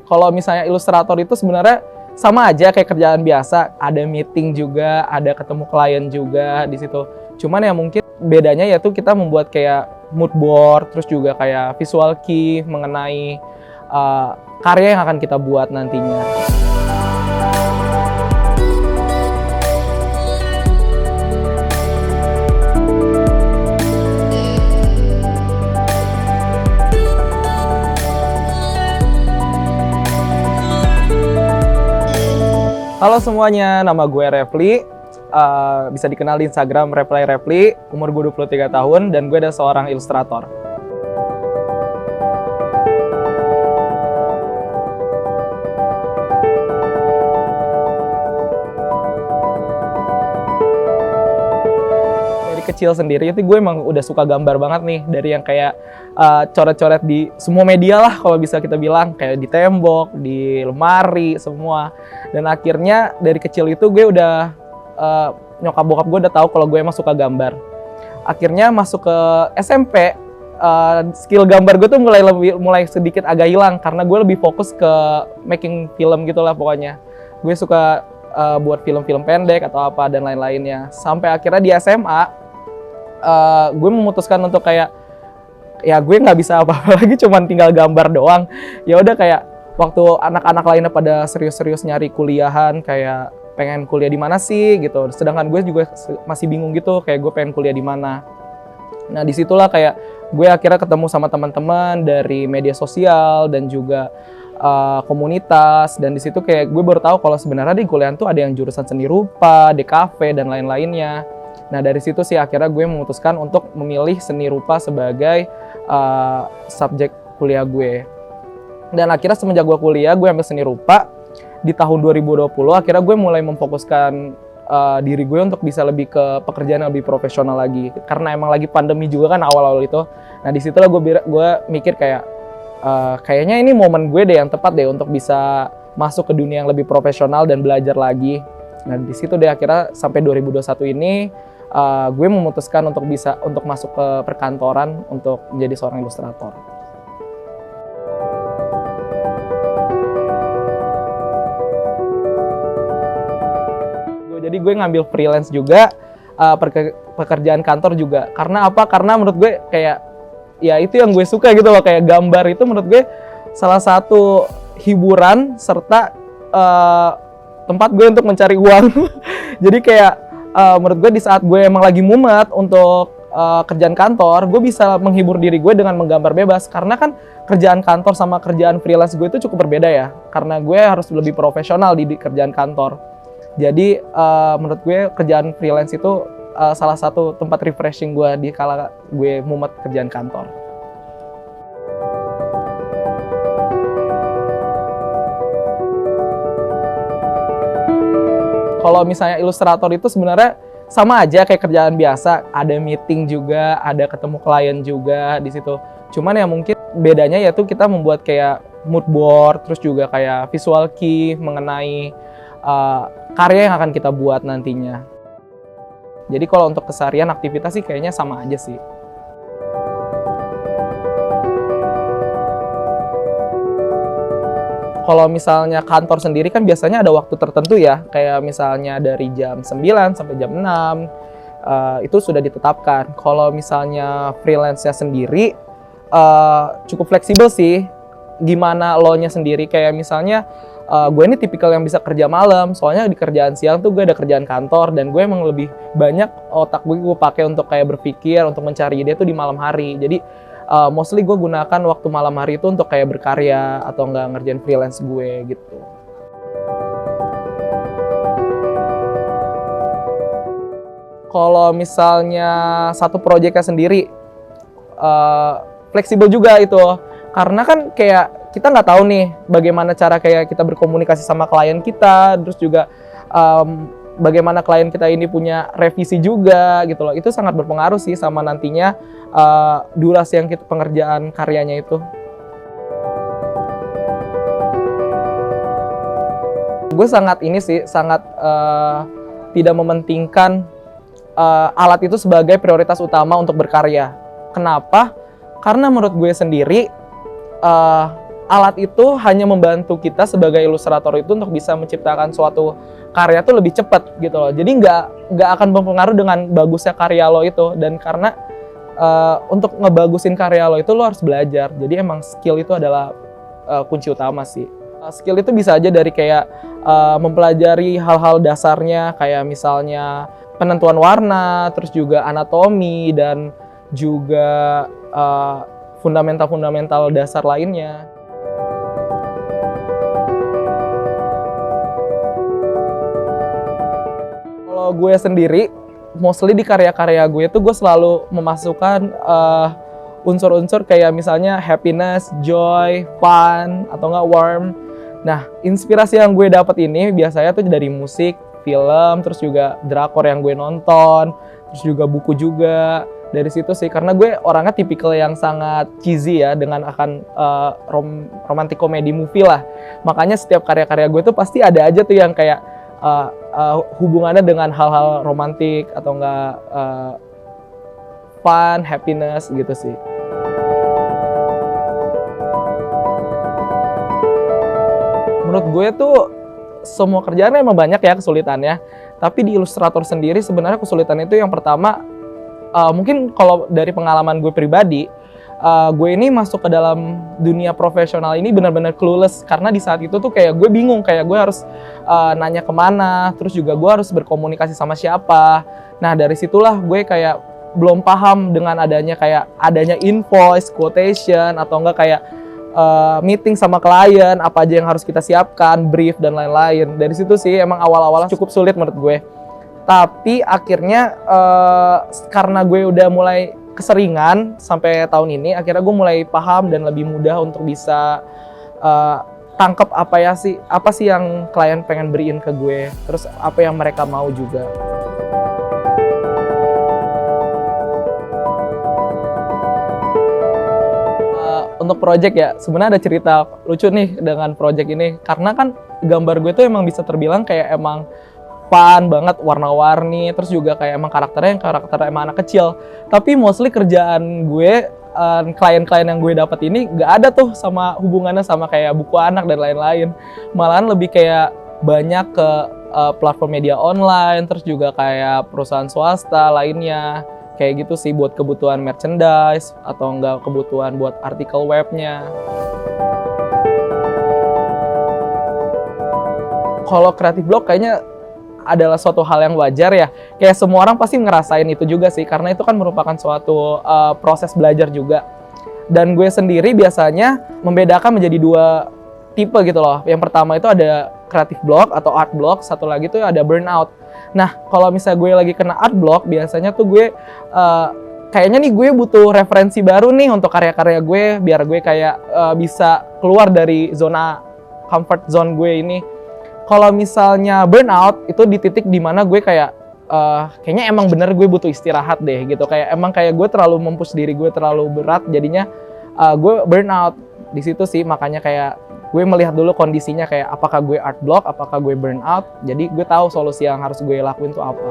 Kalau misalnya ilustrator itu sebenarnya sama aja kayak kerjaan biasa, ada meeting juga, ada ketemu klien juga di situ. Cuman ya mungkin bedanya yaitu kita membuat kayak mood board, terus juga kayak visual key mengenai karya yang akan kita buat nantinya. Halo semuanya, nama gue Refli, bisa dikenal di Instagram Refli, umur gue 23 tahun, dan gue adalah seorang ilustrator. Dari kecil sendiri itu gue emang udah suka gambar banget nih, dari yang kayak coret-coret di semua media lah kalau bisa kita bilang, kayak di tembok, di lemari, semua. Dan akhirnya dari kecil itu gue udah nyokap bokap gue udah tahu kalau gue emang suka gambar. Akhirnya masuk ke SMP, skill gambar gue tuh mulai sedikit agak hilang karena gue lebih fokus ke making film gitulah pokoknya. Gue suka buat film-film pendek atau apa dan lain-lainnya. Sampai akhirnya di SMA gue memutuskan untuk kayak ya gue nggak bisa apa-apa lagi, cuman tinggal gambar doang. Ya udah kayak waktu anak-anak lainnya pada serius-serius nyari kuliahan, kayak pengen kuliah di mana sih gitu. Sedangkan gue juga masih bingung gitu, kayak gue pengen kuliah di mana. Nah disitulah kayak gue akhirnya ketemu sama teman-teman dari media sosial dan juga komunitas. Dan di situ kayak gue baru tahu kalau sebenarnya di kuliahan tuh ada yang jurusan seni rupa, DKV dan lain-lainnya. Nah dari situ sih akhirnya gue memutuskan untuk memilih seni rupa sebagai subjek kuliah gue. Dan akhirnya semenjak gue kuliah, gue ambil seni rupa. Di tahun 2020, akhirnya gue mulai memfokuskan diri gue untuk bisa lebih ke pekerjaan yang lebih profesional lagi. Karena emang lagi pandemi juga kan awal-awal itu. Nah disitulah gue mikir kayak, kayaknya ini momen gue deh yang tepat deh untuk bisa masuk ke dunia yang lebih profesional dan belajar lagi. Nah disitu deh akhirnya sampai 2021 ini, gue memutuskan untuk masuk ke perkantoran untuk menjadi seorang ilustrator. Jadi gue ngambil freelance juga, pekerjaan kantor juga. Karena apa? Karena menurut gue kayak ya itu yang gue suka gitu loh, kayak gambar itu menurut gue salah satu hiburan serta tempat gue untuk mencari uang. Jadi kayak menurut gue di saat gue emang lagi mumet untuk kerjaan kantor, gue bisa menghibur diri gue dengan menggambar bebas. Karena kan kerjaan kantor sama kerjaan freelance gue itu cukup berbeda ya. Karena gue harus lebih profesional di kerjaan kantor. Jadi menurut gue kerjaan freelance itu salah satu tempat refreshing gue di kala gue mumet kerjaan kantor. Kalau misalnya ilustrator itu sebenarnya sama aja kayak kerjaan biasa, ada meeting juga, ada ketemu klien juga di situ. Cuman ya mungkin bedanya yaitu kita membuat kayak mood board, terus juga kayak visual key mengenai karya yang akan kita buat nantinya. Jadi kalau untuk keseharian aktivitas sih kayaknya sama aja sih. Kalau misalnya kantor sendiri kan biasanya ada waktu tertentu ya, kayak misalnya dari jam 9 sampai jam 6, itu sudah ditetapkan. Kalau misalnya freelance-nya sendiri, cukup fleksibel sih, gimana lo-nya sendiri. Kayak misalnya, gue ini tipikal yang bisa kerja malam, soalnya di kerjaan siang tuh gue ada kerjaan kantor, dan gue emang lebih banyak otak gue pakai untuk kayak berpikir, untuk mencari ide tuh di malam hari. Jadi, mostly gue gunakan waktu malam hari itu untuk kayak berkarya atau enggak ngerjain freelance gue gitu. Kalau misalnya satu proyeknya sendiri, fleksibel juga itu. Karena kan kayak kita nggak tahu nih bagaimana cara kayak kita berkomunikasi sama klien kita, terus juga bagaimana klien kita ini punya revisi juga gitu loh. Itu sangat berpengaruh sih sama nantinya durasi yang pengerjaan karyanya itu. Gue sangat tidak mementingkan alat itu sebagai prioritas utama untuk berkarya. Kenapa? Karena menurut gue sendiri alat itu hanya membantu kita sebagai ilustrator itu untuk bisa menciptakan suatu karya tuh lebih cepat gitu loh. Jadi nggak akan berpengaruh dengan bagusnya karya lo itu. Dan karena untuk ngebagusin karya lo itu lo harus belajar. Jadi emang skill itu adalah kunci utama sih. Skill itu bisa aja dari kayak mempelajari hal-hal dasarnya, kayak misalnya penentuan warna, terus juga anatomi, dan juga fundamental-fundamental dasar lainnya. Kalau gue sendiri, mostly di karya-karya gue tuh gue selalu memasukkan unsur-unsur kayak misalnya happiness, joy, fun, atau enggak warm. Nah, inspirasi yang gue dapat ini biasanya tuh dari musik, film, terus juga drakor yang gue nonton, terus juga buku juga. Dari situ sih, karena gue orangnya tipikal yang sangat cheesy ya, dengan akan romantic comedy movie lah. Makanya setiap karya-karya gue tuh pasti ada aja tuh yang kayak hubungannya dengan hal-hal romantik atau enggak fun, happiness gitu sih. Menurut gue tuh semua kerjaan emang banyak ya kesulitannya, tapi di ilustrator sendiri sebenarnya kesulitan itu yang pertama, mungkin kalau dari pengalaman gue pribadi, gue ini masuk ke dalam dunia profesional ini benar-benar clueless, karena di saat itu tuh kayak gue bingung, kayak gue harus nanya kemana, terus juga gue harus berkomunikasi sama siapa. Nah dari situlah gue kayak belum paham dengan adanya invoice, quotation, atau enggak kayak meeting sama klien, apa aja yang harus kita siapkan, brief, dan lain-lain. Dari situ sih emang awal-awal cukup sulit menurut gue. Tapi akhirnya karena gue udah mulai keseringan sampai tahun ini, akhirnya gue mulai paham dan lebih mudah untuk bisa tangkep apa sih yang klien pengen beriin ke gue, terus apa yang mereka mau juga. Untuk project ya, sebenarnya ada cerita lucu nih dengan project ini, karena kan gambar gue tuh emang bisa terbilang kayak emang fun banget, warna-warni, terus juga kayak emang karakter emang anak kecil. Tapi mostly kerjaan gue, klien-klien yang gue dapat ini gak ada tuh sama hubungannya sama kayak buku anak dan lain-lain. Malahan lebih kayak banyak ke platform media online, terus juga kayak perusahaan swasta lainnya. Kayak gitu sih, buat kebutuhan merchandise atau enggak kebutuhan buat artikel webnya. Kalau creative block kayaknya adalah suatu hal yang wajar ya. Kayak semua orang pasti ngerasain itu juga sih, karena itu kan merupakan suatu proses belajar juga. Dan gue sendiri biasanya membedakan menjadi dua tipe gitu loh. Yang pertama itu ada creative block atau art block, satu lagi tuh ada burnout. Nah, kalau misalnya gue lagi kena art block, biasanya tuh gue kayaknya nih gue butuh referensi baru nih untuk karya-karya gue, biar gue kayak bisa keluar dari zona comfort zone gue ini. Kalau misalnya burnout, itu di titik dimana gue kayak kayaknya emang bener gue butuh istirahat deh gitu. Kayak emang kayak gue terlalu mempush diri gue terlalu berat, jadinya gue burnout. Di situ sih makanya kayak gue melihat dulu kondisinya, kayak apakah gue art block, apakah gue burnout. Jadi gue tahu solusi yang harus gue lakuin tuh apa.